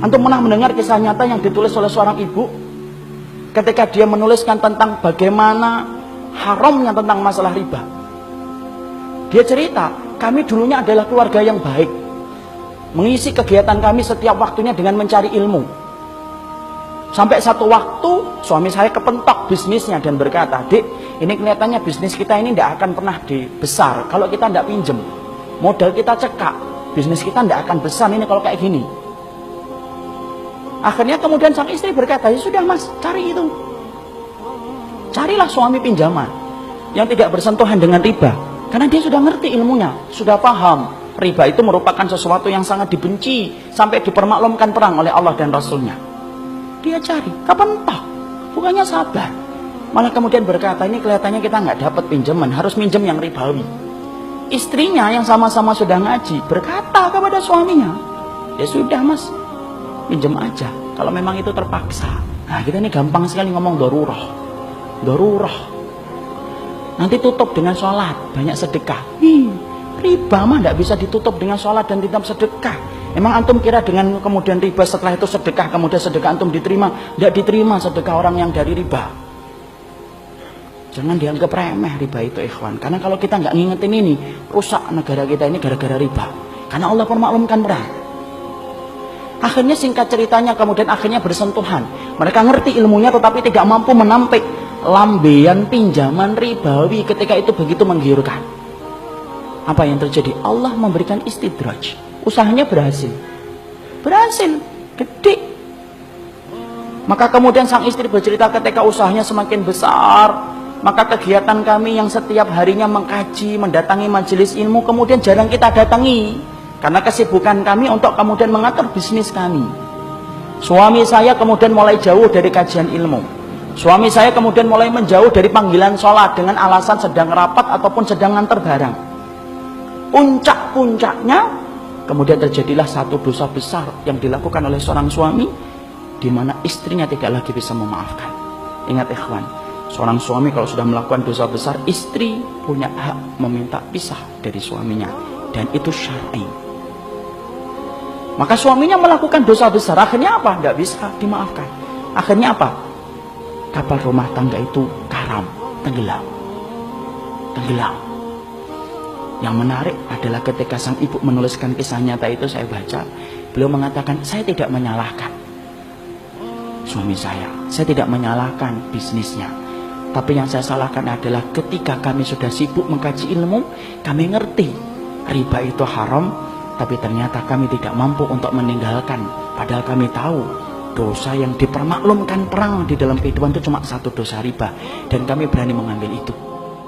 Antum pernah mendengar kisah nyata yang ditulis oleh seorang ibu ketika dia menuliskan tentang bagaimana haramnya tentang masalah riba. Dia cerita, kami dulunya adalah keluarga yang baik, mengisi kegiatan kami setiap waktunya dengan mencari ilmu. Sampai satu waktu suami saya kepentok bisnisnya dan berkata, "Dek, ini kelihatannya bisnis kita ini tidak akan pernah besar kalau kita tidak pinjem. Modal kita cekak, bisnis kita tidak akan besar ini kalau kayak gini." Akhirnya kemudian sang istri berkata, "Ya sudah mas, cari itu. Carilah suami pinjaman yang tidak bersentuhan dengan riba." Karena dia sudah ngerti ilmunya, sudah paham. Riba itu merupakan sesuatu yang sangat dibenci, sampai dipermaklumkan perang oleh Allah dan Rasulnya. Dia cari, kepentok, bukannya sabar. Malah kemudian berkata, ini kelihatannya kita nggak dapat pinjaman, harus minjem yang ribawi. Istrinya yang sama-sama sudah ngaji, berkata kepada suaminya, "Ya sudah mas, pinjam aja, kalau memang itu terpaksa." Nah kita ini gampang sekali ngomong darurah. Nanti tutup dengan sholat, banyak sedekah. Riba mah tidak bisa ditutup dengan sholat dan tetap sedekah. Emang antum kira dengan kemudian riba setelah itu sedekah, kemudian sedekah antum diterima? Tidak diterima sedekah orang yang dari riba. Jangan dianggap remeh riba itu ikhwan. Karena kalau kita nggak ngingetin ini, rusak negara kita ini gara-gara riba. Karena Allah permaklumkan perang. Akhirnya singkat ceritanya kemudian akhirnya bersentuhan. Mereka ngerti ilmunya tetapi tidak mampu menampik lambean pinjaman ribawi ketika itu begitu menggiurkan. Apa yang terjadi? Allah memberikan istidraj. Usahanya berhasil, gede. Maka kemudian sang istri bercerita ketika usahanya semakin besar, maka kegiatan kami yang setiap harinya mengkaji, mendatangi majelis ilmu kemudian jarang kita datangi. Karena kesibukan kami untuk kemudian mengatur bisnis kami. Suami saya kemudian mulai jauh dari kajian ilmu. Suami saya kemudian mulai menjauh dari panggilan sholat dengan alasan sedang rapat ataupun sedang nganter barang. Puncak-puncaknya kemudian terjadilah satu dosa besar yang dilakukan oleh seorang suami, di mana istrinya tidak lagi bisa memaafkan. Ingat ikhwan, seorang suami kalau sudah melakukan dosa besar, istri punya hak meminta pisah dari suaminya, dan itu syar'i. Maka suaminya melakukan dosa besar, akhirnya apa? Tidak bisa dimaafkan. Akhirnya apa? Kapal rumah tangga itu karam, tenggelam. Yang menarik adalah ketika sang ibu menuliskan kisah nyata itu, saya baca, beliau mengatakan, saya tidak menyalahkan suami saya tidak menyalahkan bisnisnya, tapi yang saya salahkan adalah ketika kami sudah sibuk mengkaji ilmu, kami ngerti riba itu haram, tapi ternyata kami tidak mampu untuk meninggalkan, padahal kami tahu dosa yang dipermaklumkan perang di dalam kehidupan itu cuma satu dosa riba, dan kami berani mengambil itu.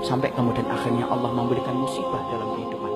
Sampai kemudian akhirnya Allah memberikan musibah dalam kehidupan.